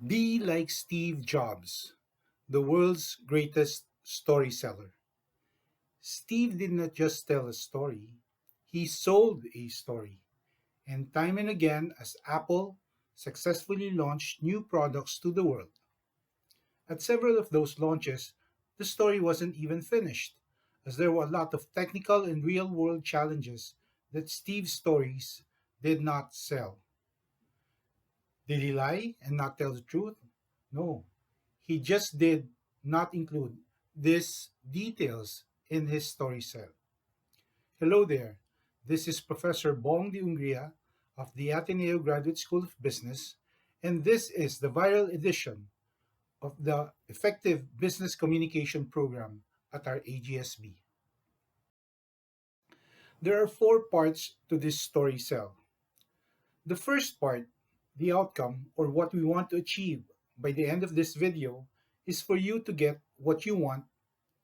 Be like Steve Jobs, the world's greatest story seller. Steve did not just tell a story, he sold a story. And time and again, as Apple successfully launched new products to the world. At several of those launches, the story wasn't even finished, as there were a lot of technical and real world challenges that Steve's stories did not sell. Did he lie and not tell the truth? No, he just did not include these details in his story cell. Hello there. This is Professor Bong de Ungria of the Ateneo Graduate School of Business, and this is the viral edition of the Effective Business Communication Program at our AGSB. There are four parts to this story cell. The first part, the outcome or what we want to achieve by the end of this video, is for you to get what you want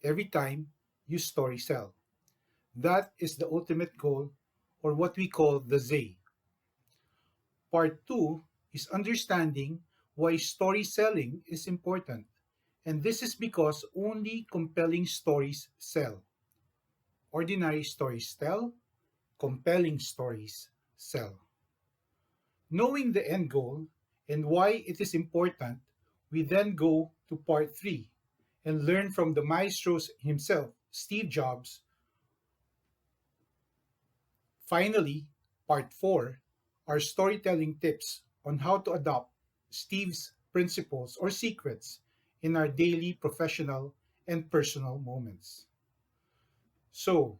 every time you story sell. That is the ultimate goal, or what we call the Z. Part 2 is understanding why story selling is important. And this is because only compelling stories sell. Ordinary stories tell, compelling stories sell. Knowing the end goal and why it is important, we then go to part 3 and learn from the maestro himself, Steve Jobs. Finally, part 4 are storytelling tips on how to adopt Steve's principles or secrets in our daily professional and personal moments. So,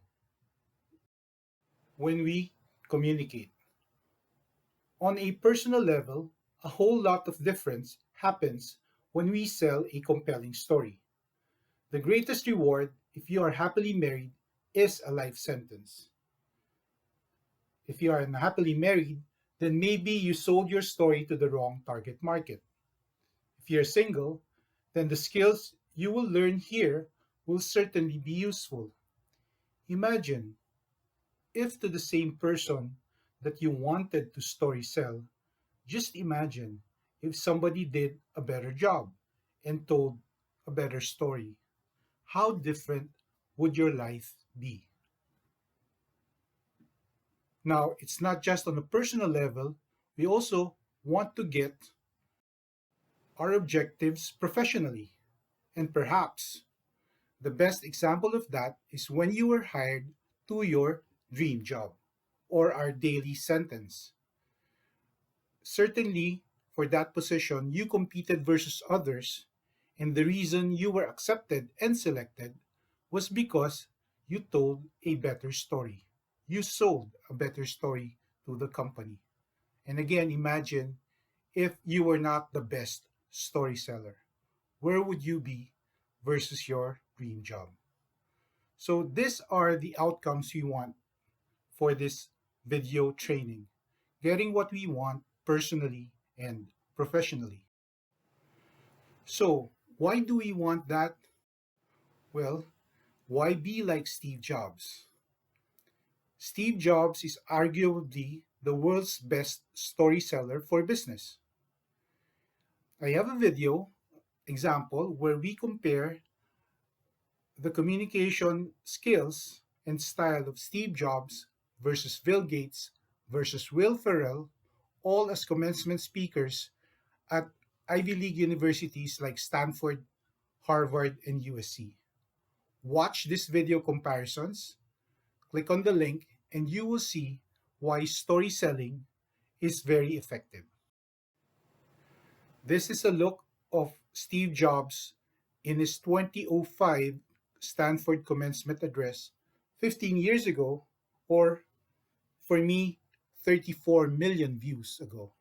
when we communicate, on a personal level, a whole lot of difference happens when we sell a compelling story. The greatest reward, if you are happily married, is a life sentence. If you are unhappily married, then maybe you sold your story to the wrong target market. If you're single, then the skills you will learn here will certainly be useful. Imagine if to the same person that you wanted to story sell, just imagine if somebody did a better job and told a better story. How different would your life be? Now, it's not just on a personal level, we also want to get our objectives professionally. And perhaps the best example of that is when you were hired to your dream job or our daily sentence. Certainly, for that position, you competed versus others, and the reason you were accepted and selected was because you told a better story. You sold a better story to the company. And again, imagine if you were not the best story seller. Where would you be versus your dream job? So, these are the outcomes we want for this video training, getting what we want personally and professionally. So, why do we want that? Well, why be like Steve Jobs? Steve Jobs is arguably the world's best story seller for business. I have a video example where we compare the communication skills and style of Steve Jobs versus Bill Gates versus Will Ferrell, all as commencement speakers at Ivy League universities like Stanford, Harvard, and USC. Watch these video comparisons, click on the link, and you will see why story selling is very effective. This is a look of Steve Jobs in his 2005 Stanford commencement address 15 years ago, or for me, 34 million views ago.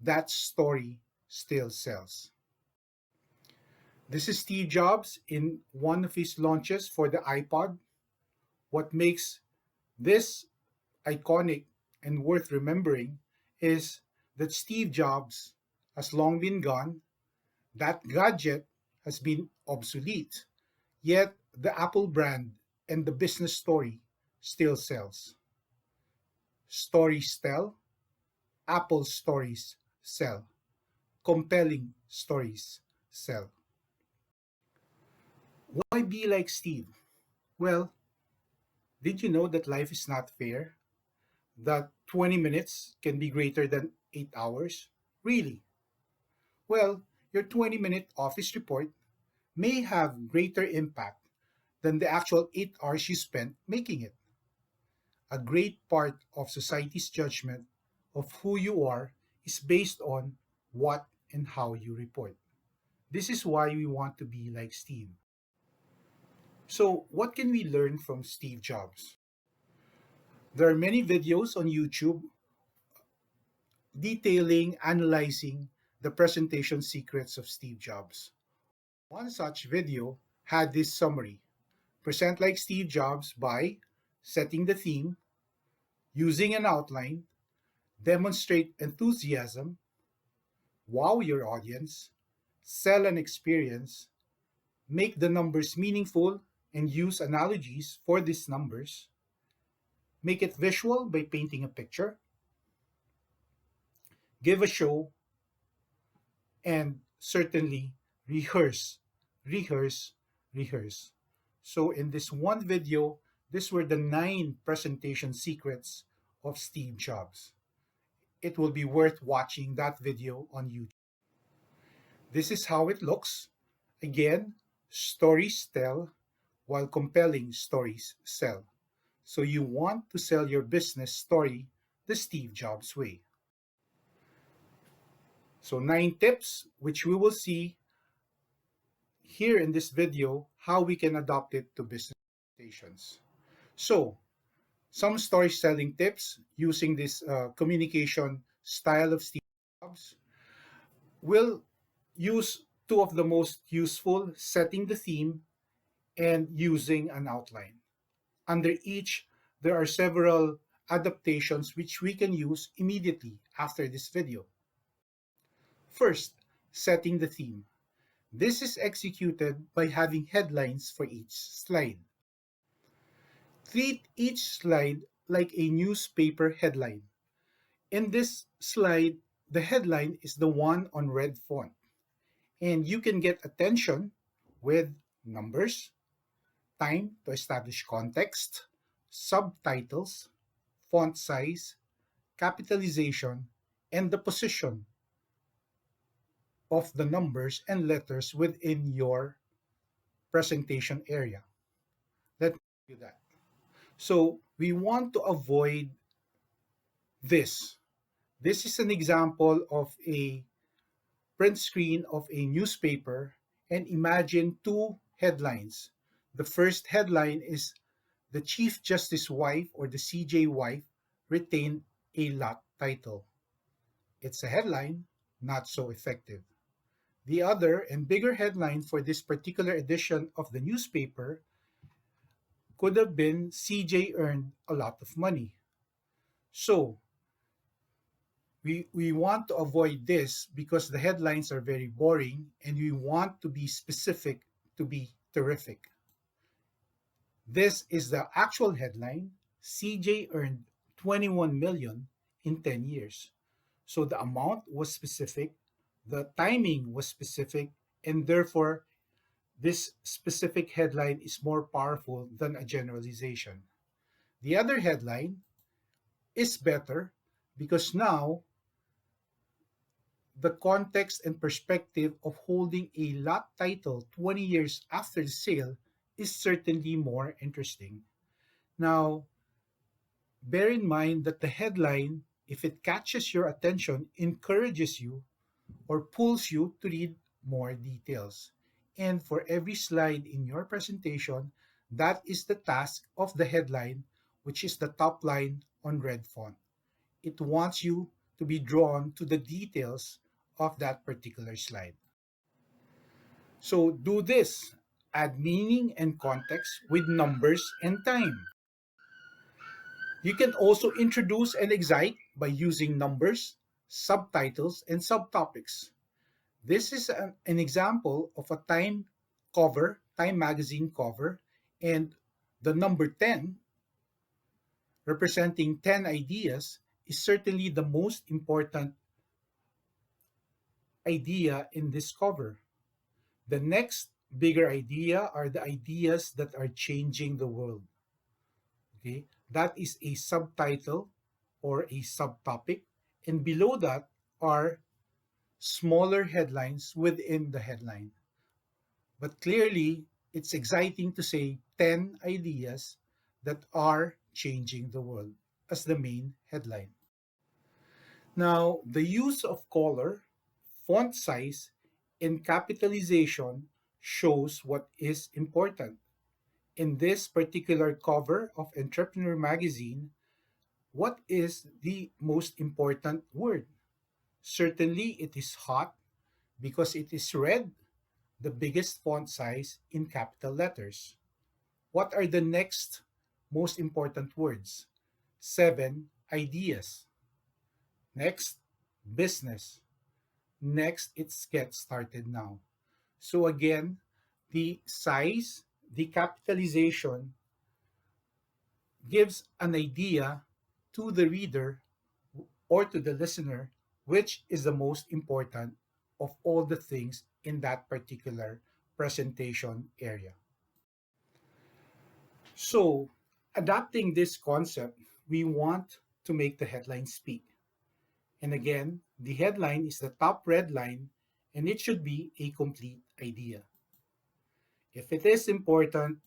That story still sells. This is Steve Jobs in one of his launches for the iPod. What makes this iconic and worth remembering is that Steve Jobs has long been gone. That gadget has been obsolete, yet the Apple brand and the business story still sells. Stories tell, Apple stories sell. compelling stories sell. Why be like Steve? Well, did you know that life is not fair? That 20 minutes can be greater than 8 hours? Really? Well, your 20-minute office report may have greater impact than the actual 8 hours you spent making it. A great part of society's judgment of who you are is based on what and how you report. This is why we want to be like Steve. So, what can we learn from Steve Jobs? There are many videos on YouTube detailing, analyzing the presentation secrets of Steve Jobs. One such video had this summary: present like Steve Jobs by setting the theme, using an outline, demonstrate enthusiasm, wow your audience, sell an experience, make the numbers meaningful and use analogies for these numbers, make it visual by painting a picture, give a show, and certainly rehearse, rehearse, rehearse. So, in this one video, these were the 9 presentation secrets of Steve Jobs. It will be worth watching that video on YouTube. This is how it looks. Again, stories tell while compelling stories sell. So you want to sell your business story the Steve Jobs way. So 9 tips, which we will see here in this video, how we can adopt it to business presentations. So some story selling tips using this communication style of Steve Jobs. We'll use two of the most useful: setting the theme and using an outline. Under each, there are several adaptations which we can use immediately after this video. First, setting the theme. This is executed by having headlines for each slide. Treat each slide like a newspaper headline. In this slide, the headline is the one on red font, and you can get attention with numbers, time to establish context, subtitles, font size, capitalization, and the position of the numbers and letters within your presentation area. Let me do that. So we want to avoid this. This is an example of a print screen of a newspaper, and imagine 2 headlines. The first headline is the Chief Justice wife, or the CJ wife, retained a lot title. It's a headline, not so effective. The other and bigger headline for this particular edition of the newspaper could have been CJ earned a lot of money. So we want to avoid this because the headlines are very boring and we want to be specific to be terrific. This is the actual headline: CJ earned 21 million in 10 years. So the amount was specific, the timing was specific, and therefore this specific headline is more powerful than a generalization. The other headline is better because now the context and perspective of holding a lot title 20 years after the sale is certainly more interesting. Now, bear in mind that the headline, if it catches your attention, encourages you or pulls you to read more details. And for every slide in your presentation, that is the task of the headline, which is the top line on red font. It wants you to be drawn to the details of that particular slide. So do this: add meaning and context with numbers and time. You can also introduce and excite by using numbers, subtitles, and subtopics. This is an example of a Time magazine cover, and the number 10, representing 10 ideas, is certainly the most important idea in this cover. The next bigger idea are the ideas that are changing the world. Okay, that is a subtitle or a subtopic, and below that are smaller headlines within the headline. But clearly, it's exciting to say 10 ideas that are changing the world as the main headline. Now, the use of color, font size, and capitalization shows what is important. In this particular cover of Entrepreneur Magazine, what is the most important word? Certainly, it is hot because it is red, the biggest font size in capital letters. What are the next most important words? 7 ideas. Next, business. Next, it's get started now. So again, the size, the capitalization gives an idea to the reader or to the listener which is the most important of all the things in that particular presentation area. So, adapting this concept, we want to make the headline speak. And again, the headline is the top red line and it should be a complete idea. If it is important,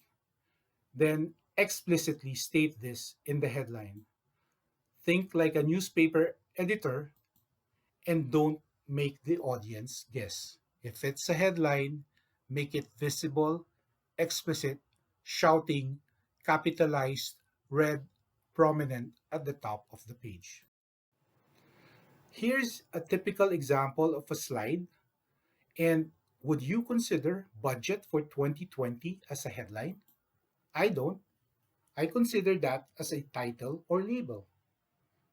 then explicitly state this in the headline. Think like a newspaper editor and don't make the audience guess. If it's a headline, make it visible, explicit, shouting, capitalized, red, prominent at the top of the page. Here's a typical example of a slide. And would you consider budget for 2020 as a headline? I don't. I consider that as a title or label.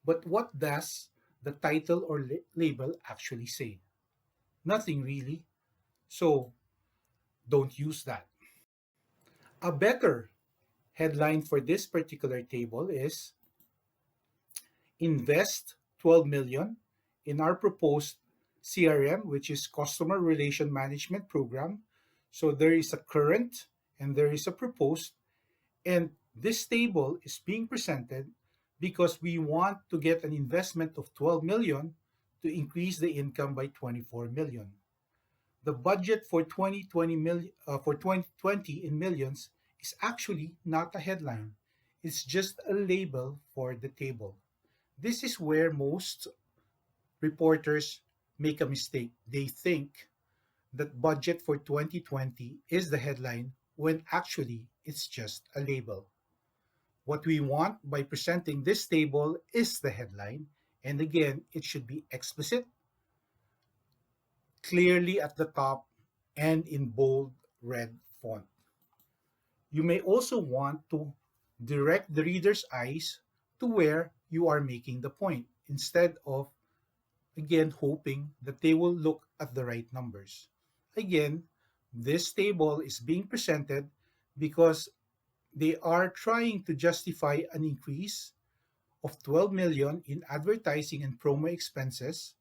But what does the title or label actually say? Nothing really. So don't use that. A better headline for this particular table is invest 12 million in our proposed CRM, which is Customer Relation Management Program. So there is a current and there is a proposed, and this table is being presented because we want to get an investment of 12 million to increase the income by 24 million. The budget for 2020 in millions is actually not a headline. It's just a label for the table. This is where most reporters make a mistake. They think that budget for 2020 is the headline when actually it's just a label. What we want by presenting this table is the headline, and again, it should be explicit, clearly at the top, and in bold red font. You may also want to direct the reader's eyes to where you are making the point instead of, again, hoping that they will look at the right numbers. Again, this table is being presented because they are trying to justify an increase of 12 million in advertising and promo expenses,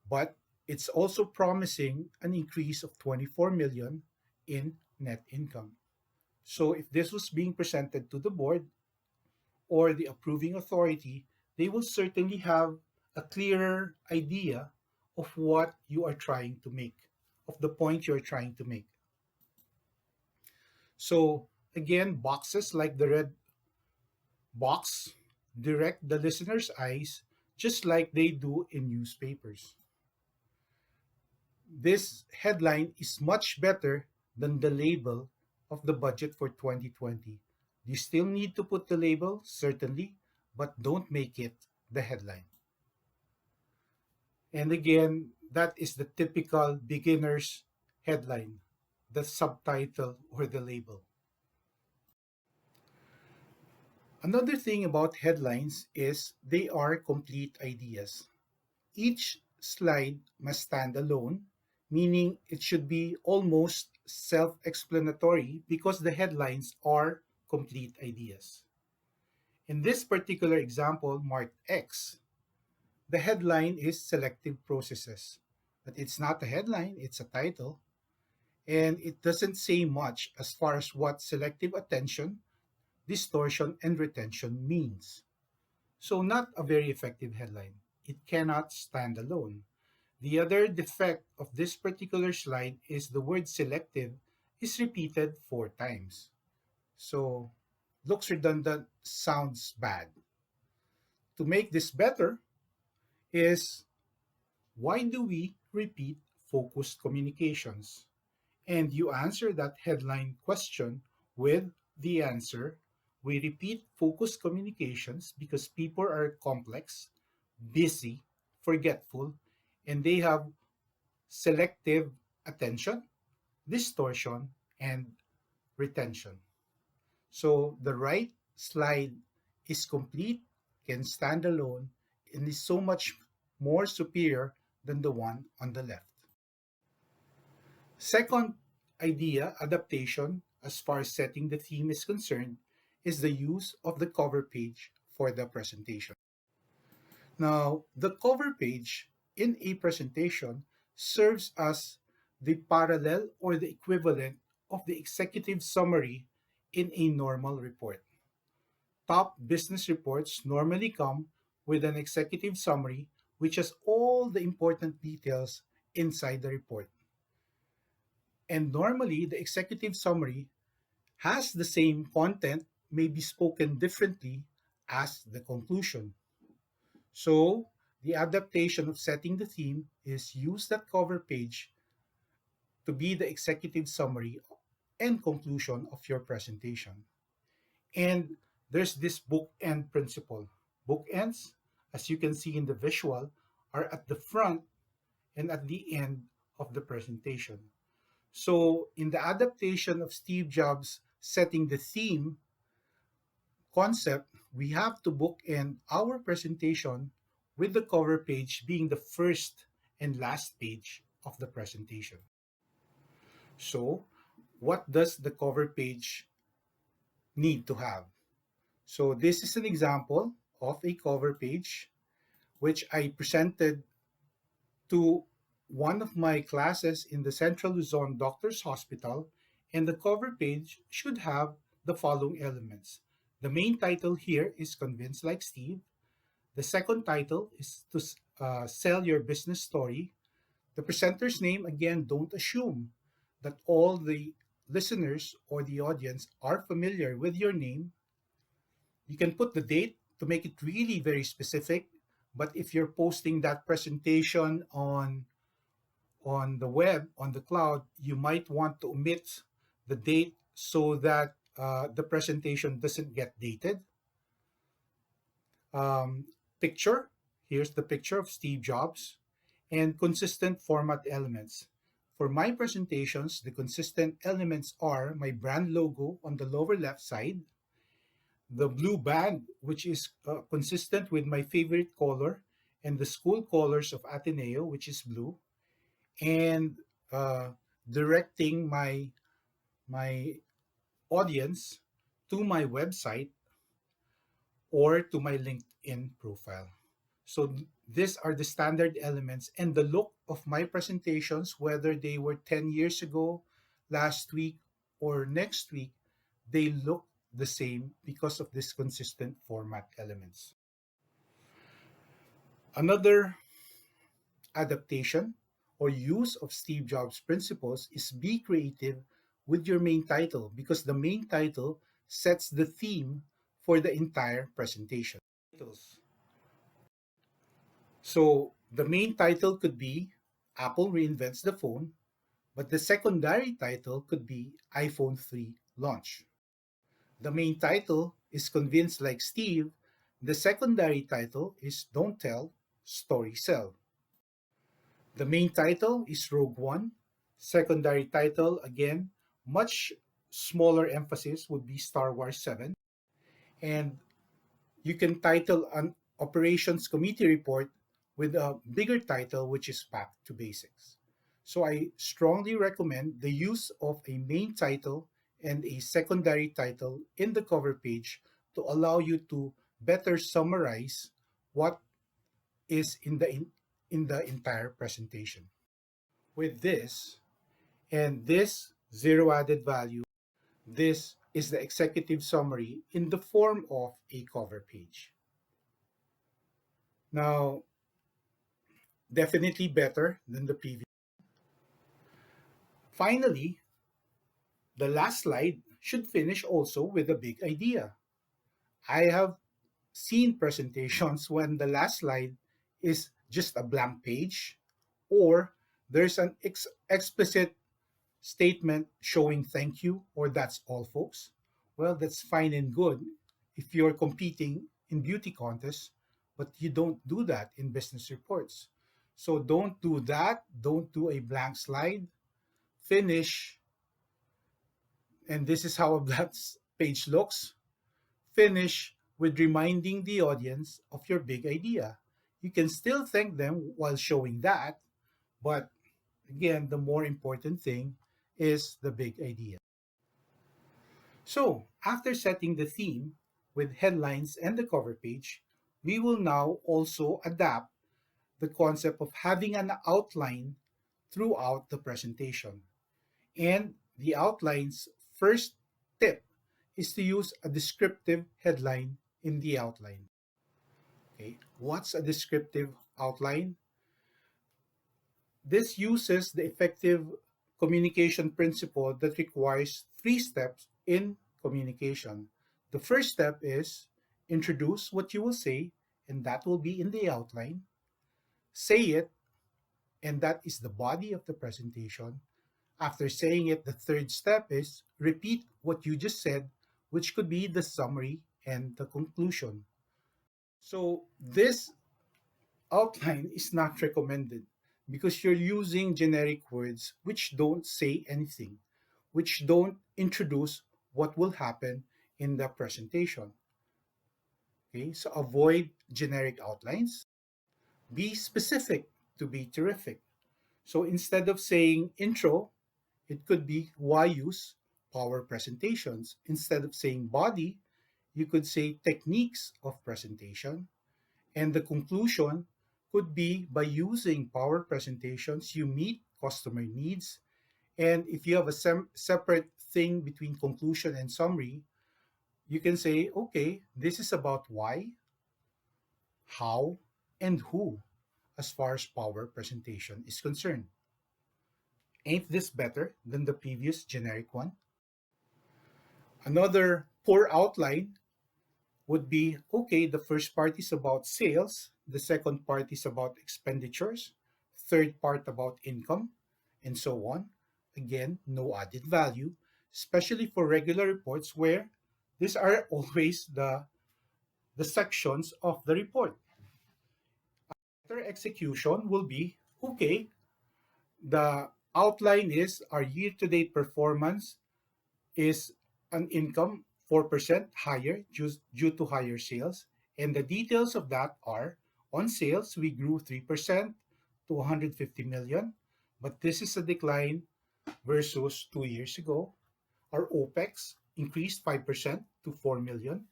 but it's also promising an increase of 24 million in net income. So if this was being presented to the board or the approving authority, they will certainly have a clearer idea of what you are trying to make, of the point you're trying to make. So again, boxes like the red box direct the listener's eyes just like they do in newspapers. This headline is much better than the label of the budget for 2020. You still need to put the label, certainly, but don't make it the headline. And again, that is the typical beginner's headline, the subtitle or the label. Another thing about headlines is they are complete ideas. Each slide must stand alone, meaning it should be almost self explanatory because the headlines are complete ideas. In this particular example, marked X, the headline is selective processes. but it's not a headline, it's a title. And it doesn't say much as far as what selective attention, distortion, and retention means. So, not a very effective headline. It cannot stand alone. The other defect of this particular slide is the word selective is repeated 4 times. So, looks redundant, sounds bad. To make this better is, why do we repeat focused communications? And you answer that headline question with the answer. We repeat focused communications because people are complex, busy, forgetful, and they have selective attention, distortion, and retention. So the right slide is complete, can stand alone, and is so much more superior than the one on the left. Second idea, adaptation, as far as setting the theme is concerned, is the use of the cover page for the presentation. Now, the cover page in a presentation serves as the parallel or the equivalent of the executive summary in a normal report. Top business reports normally come with an executive summary which has all the important details inside the report. And normally, the executive summary has the same content, may be spoken differently as the conclusion. So, the adaptation of setting the theme is use that cover page to be the executive summary and conclusion of your presentation. And there's this bookend principle. Bookends, as you can see in the visual, are at the front and at the end of the presentation. So, in the adaptation of Steve Jobs setting the theme concept, we have to bookend our presentation with the cover page being the first and last page of the presentation. So, what does the cover page need to have? So, this is an example of a cover page which I presented to one of my classes in the Central Luzon Doctors Hospital, and the cover page should have the following elements. The main title here is Convince Like Steve. The second title is to sell your business story. The presenter's name, again, don't assume that all the listeners or the audience are familiar with your name. You can put the date to make it really very specific, but if you're posting that presentation on the web, on the cloud, you might want to omit the date so that the presentation doesn't get dated. Um, Picture, here's the picture of Steve Jobs, and consistent format elements. For my presentations, the consistent elements are my brand logo on the lower left side, the blue band, which is consistent with my favorite color, and the school colors of Ateneo, which is blue, and uh, directing my audience to my website or to my LinkedIn profile. So these are the standard elements, and the look of my presentations, whether they were 10 years ago, last week, or next week, they look the same because of this consistent format elements. Another adaptation or use of Steve Jobs' principles is be creative with your main title, because the main title sets the theme for the entire presentation. So the main title could be Apple reinvents the phone, but the secondary title could be iPhone 3 launch. The main title is Convince Like Steve. The secondary title is Don't Tell, StorySell. The main title is Rogue One. Secondary title, again, much smaller emphasis would be Star Wars 7. And you can title an operations committee report with a bigger title, which is Back to Basics. So I strongly recommend the use of a main title and a secondary title in the cover page to allow you to better summarize what is in the entire presentation. with this and this zero added value. This is the executive summary in the form of a cover page. Now, definitely better than the previous. Finally, the last slide should finish also with a big idea. I have seen presentations when the last slide is just a blank page or there's an explicit statement showing thank you or that's all, folks. Well, that's fine and good if you're competing in beauty contests, but you don't do that in business reports. So don't do that. Don't do a blank slide. Finish, and this is how a blank page looks. Finish with reminding the audience of your big idea. You can still thank them while showing that, but again, the more important thing is the big idea. So, after setting the theme with headlines and the cover page, we will now also adapt the concept of having an outline throughout the presentation. And the outline's first tip is to use a descriptive headline in the outline. Okay, what's a descriptive outline? This uses the effective communication principle that requires three steps in communication. The first step is introduce what you will say, and that will be in the outline. Say it, and that is the body of the presentation. After saying it, the third step is repeat what you just said, which could be the summary and the conclusion. So, this outline is not recommended because you're using generic words which don't say anything, which don't introduce what will happen in the presentation. Okay, so avoid generic outlines. Be specific to be terrific. So instead of saying intro, it could be why use power presentations. Instead of saying body, you could say techniques of presentation. And the conclusion could be by using power presentations, you meet customer needs. And if you have a separate thing between conclusion and summary, you can say, okay, this is about why, how, and who as far as power presentation is concerned. Ain't this better than the previous generic one? Another poor outline would be okay, the first part is about sales, the second part is about expenditures, third part about income, and so on. Again, no added value, especially for regular reports where these are always the sections of the report. Better execution will be okay, the outline is our year to date performance is an income 4% higher due to higher sales. And the details of that are on sales, we grew 3% to 150 million, but this is a decline versus 2 years ago. Our OPEX increased 5% to 4 million.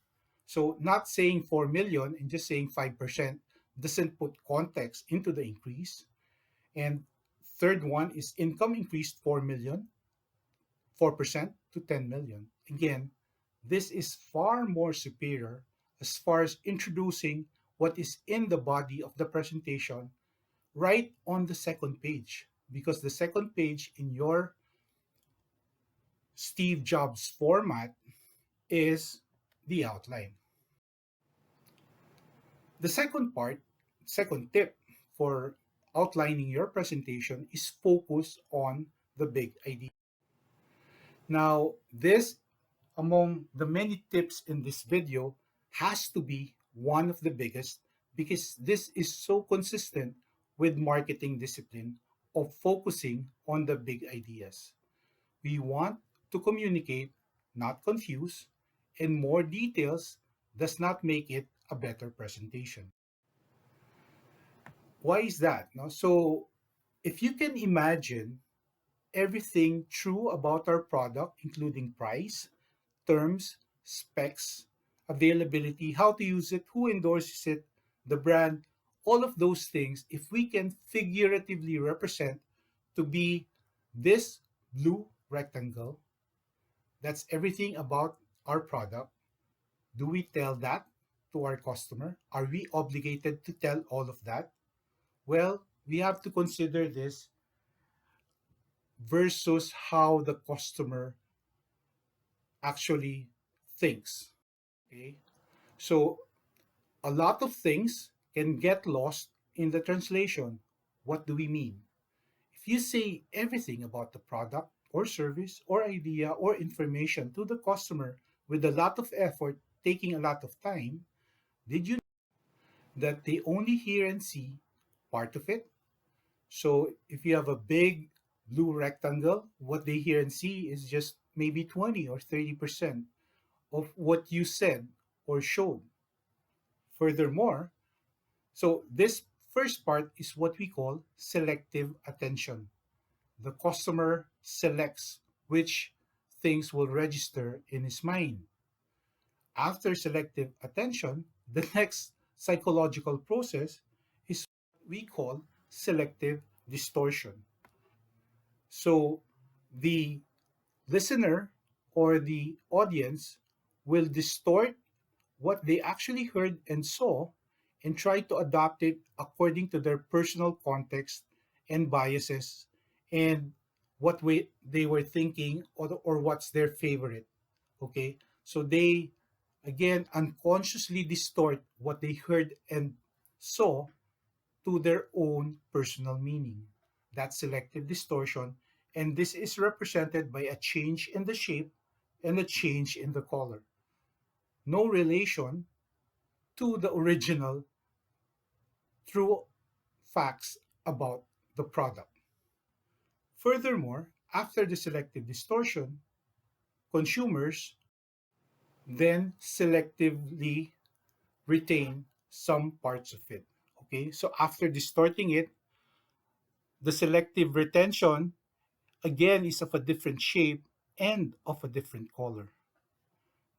So, not saying 4 million and just saying 5% doesn't put context into the increase. And third one is income increased 4 million 4% to 10 million. Again, this is far more superior as far as introducing what is in the body of the presentation right on the second page, because the second page in your Steve Jobs format is the outline. The second tip for outlining your presentation is focus on the big idea. Now, this among the many tips in this video has to be one of the biggest because this is so consistent with marketing discipline of focusing on the big ideas. We want to communicate, not confuse, and more details does not make it a better presentation. Why is that? No? So, if you can imagine everything true about our product, including price, terms, specs, availability, how to use it, who endorses it, the brand, all of those things, if we can figuratively represent to be this blue rectangle. That's everything about our product. Do we tell that to our customer? Are we obligated to tell all of that? Well, we have to consider this versus how the customer actually thinks. Okay? So, a lot of things can get lost in the translation. What do we mean? If you say everything about the product or service or idea or information to the customer with a lot of effort, taking a lot of time, did you know that they only hear and see part of it? So if you have a big blue rectangle, what they hear and see is just maybe 20 or 30% of what you said or showed. Furthermore, so this first part is what we call selective attention. The customer selects which things will register in his mind. After selective attention, the next psychological process is what we call selective distortion. So the listener or the audience will distort what they actually heard and saw and try to adapt it according to their personal context and biases and what way they were thinking, or what's their favorite. Okay, so they again unconsciously distort what they heard and saw to their own personal meaning. That's selective distortion, and this is represented by a change in the shape and a change in the color. No relation to the original true facts about the product. Furthermore, after the selective distortion, consumers then selectively retain some parts of it. Okay, so after distorting it, the selective retention again is of a different shape and of a different color.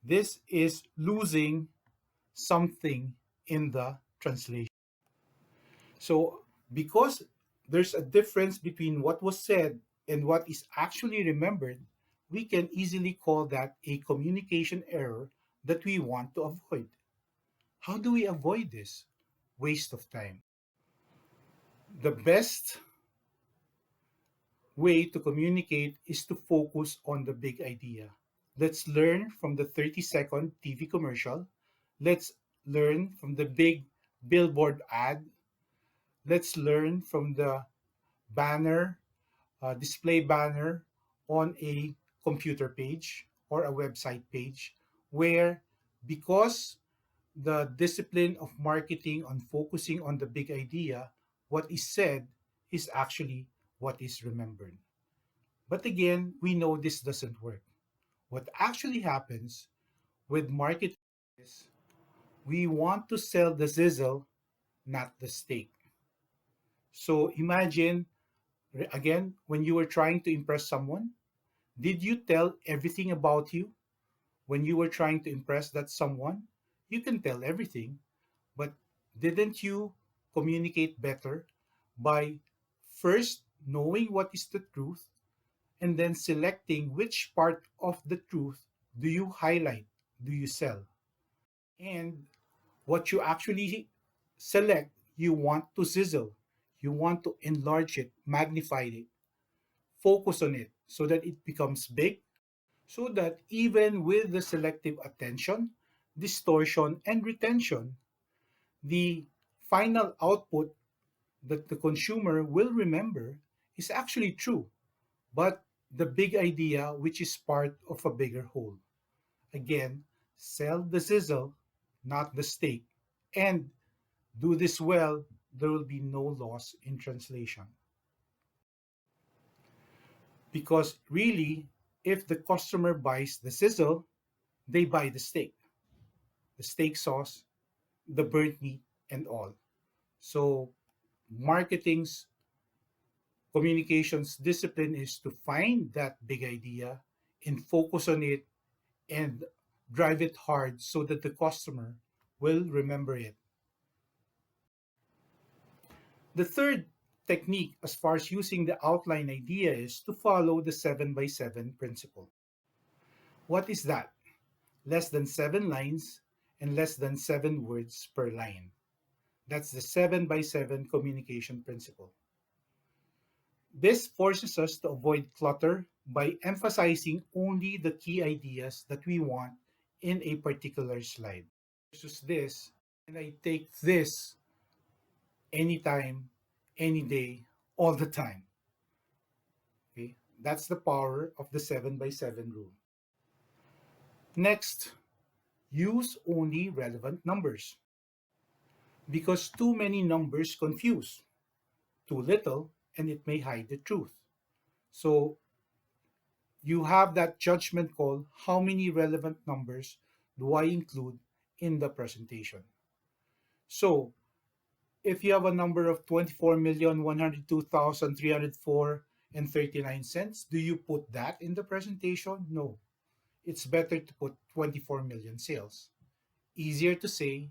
This is losing something in the translation. So, because there's a difference between what was said and what is actually remembered, we can easily call that a communication error that we want to avoid. How do we avoid this? Waste of time. The best way to communicate is to focus on the big idea. Let's learn from the 30-second TV commercial. Let's learn from the big billboard ad. Let's learn from the banner, display banner on a computer page or a website page, where because the discipline of marketing on focusing on the big idea, what is said is actually what is remembered. But again, we know this doesn't work. What actually happens with marketing is we want to sell the sizzle, not the steak. So imagine, again, when you were trying to impress someone, did you tell everything about you? When you were trying to impress that someone, you can tell everything, but didn't you communicate better by first knowing what is the truth and then selecting which part of the truth do you highlight, do you sell? And what you actually select, you want to sizzle, you want to enlarge it, magnify it, focus on it so that it becomes big, so that even with the selective attention, distortion, and retention, the final output that the consumer will remember is actually true, but the big idea, which is part of a bigger whole. Again, sell the sizzle, not the steak. And do this well, there will be no loss in translation. Because really, if the customer buys the sizzle, they buy the steak sauce, the burnt meat, and all. So, marketing's communications discipline is to find that big idea and focus on it and drive it hard so that the customer will remember it. The third technique as far as using the outline idea is to follow the 7 by 7 principle. What is that? Less than 7 lines and less than 7 words per line. That's the 7 by 7 communication principle. This forces us to avoid clutter by emphasizing only the key ideas that we want in a particular slide. Versus this, and I take this anytime, any day, all the time. Okay? That's the power of the 7 by 7 rule. Next, use only relevant numbers because too many numbers confuse. Too little and it may hide the truth. So you have that judgment call, how many relevant numbers do I include in the presentation? So if you have a number of 24,102,304 and 39 cents, do you put that in the presentation? No. It's better to put 24 million sales. Easier to say,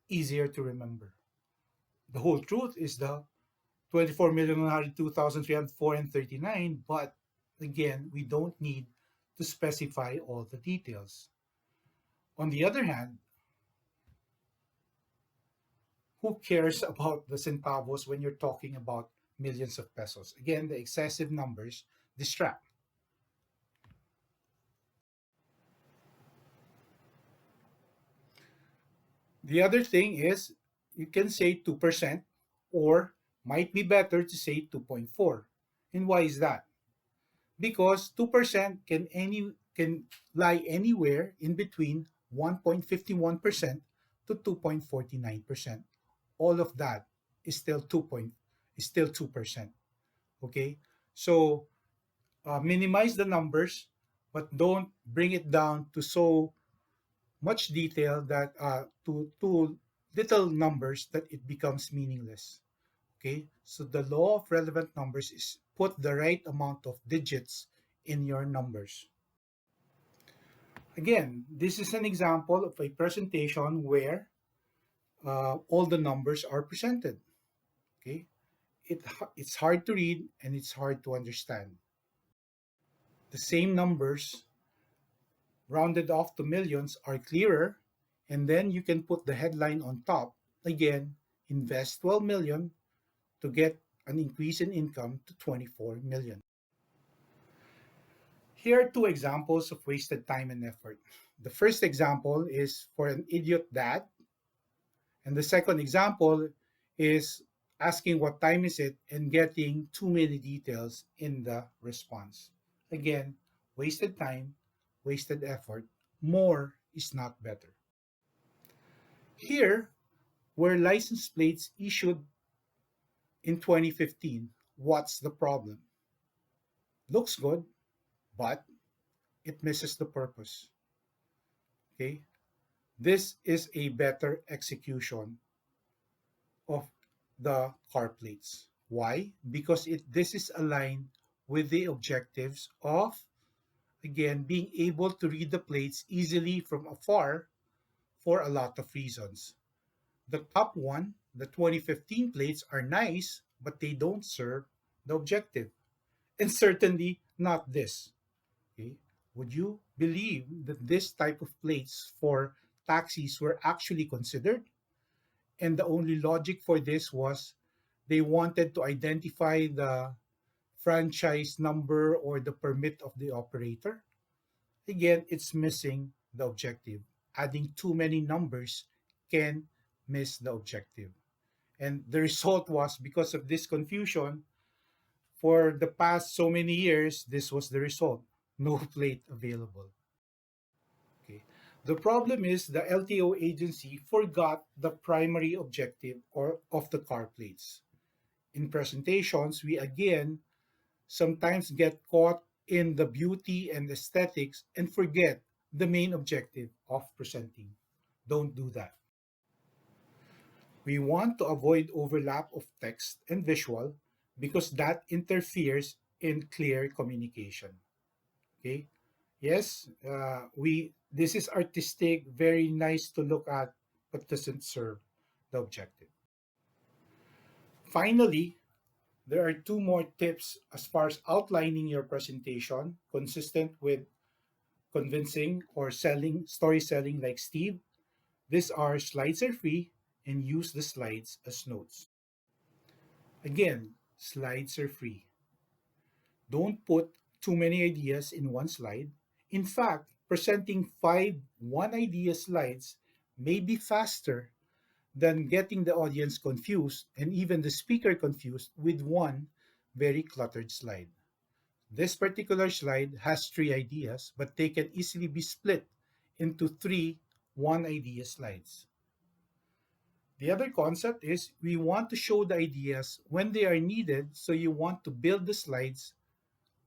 easier to remember. The whole truth is the 24,102,304 and 39, but again, we don't need to specify all the details. On the other hand, who cares about the centavos when you're talking about millions of pesos? Again, the excessive numbers distract. The other thing is you can say 2% or might be better to say 2.4. And why is that? Because 2% can lie anywhere in between 1.51% to 2.49%. All of that is still 2%. Okay? So minimize the numbers, but don't bring it down to so much detail that to little numbers that it becomes meaningless. Okay, so the law of relevant numbers is put the right amount of digits in your numbers. Again, this is an example of a presentation where all the numbers are presented. Okay, it's hard to read and it's hard to understand. The same numbers rounded off to millions are clearer, and then you can put the headline on top. Again, invest 12 million to get an increase in income to 24 million. Here are two examples of wasted time and effort. The first example is for an idiot dad, and the second example is asking what time is it and getting too many details in the response. Again, wasted time, wasted effort. More is not better. Here, were license plates issued in 2015, what's the problem? Looks good, but it misses the purpose. Okay? This is a better execution of the car plates. Why? Because this is aligned with the objectives of, again, being able to read the plates easily from afar for a lot of reasons. The top one, the 2015 plates, are nice, but they don't serve the objective. And certainly not this. Okay? Would you believe that this type of plates for taxis were actually considered? And the only logic for this was they wanted to identify the franchise number or the permit of the operator. Again, it's missing the objective. Adding too many numbers can miss the objective. And the result was because of this confusion, for the past so many years, this was the result. No plate available. Okay. The problem is the LTO agency forgot the primary objective or of the car plates. In presentations, we again sometimes get caught in the beauty and aesthetics and forget the main objective of presenting. Don't do that. We want to avoid overlap of text and visual because that interferes in clear communication. Okay? Yes, we this is artistic, very nice to look at, but doesn't serve the objective. Finally, There are two more tips as far as outlining your presentation, consistent with convincing or selling, story selling like Steve. These are slides are free and use the slides as notes. Again, slides are free. Don't put too many ideas in one slide. In fact, presenting five one idea slides may be faster than getting the audience confused and even the speaker confused with one very cluttered slide. This particular slide has three ideas, but they can easily be split into three one idea slides. The other concept is we want to show the ideas when they are needed, so you want to build the slides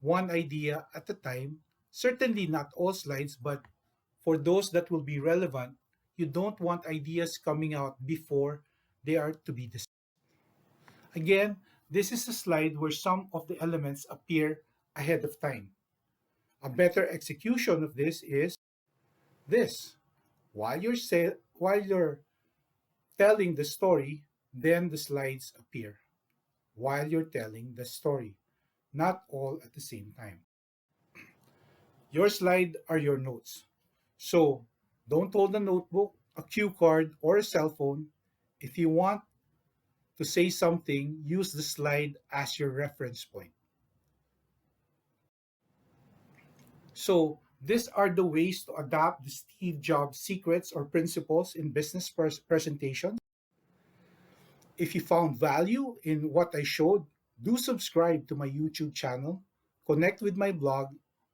one idea at a time. Certainly not all slides, but for those that will be relevant, you don't want ideas coming out before they are to be discussed. Again, this is a slide where some of the elements appear ahead of time. A better execution of this is this. While you're telling the story, then the slides appear while you're telling the story, not all at the same time. Your slide are your notes. So don't hold a notebook, a cue card, or a cell phone. If you want to say something, use the slide as your reference point. So these are the ways to adapt the Steve Jobs secrets or principles in business presentations. If you found value in what I showed, do subscribe to my YouTube channel, connect with my blog,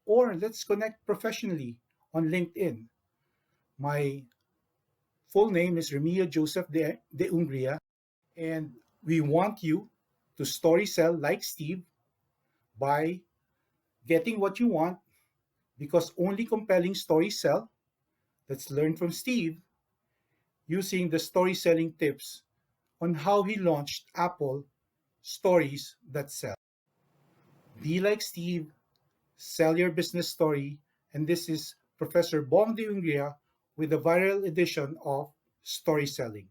or let's connect professionally on LinkedIn. My full name is Remio Joseph de Ungria, and we want you to story sell like Steve by getting what you want because only compelling stories sell. Let's learn from Steve using the story selling tips on how he launched Apple Stories That Sell. Be like Steve, sell your business story, and this is Professor Bong de Ungria with a viral edition of Story Selling.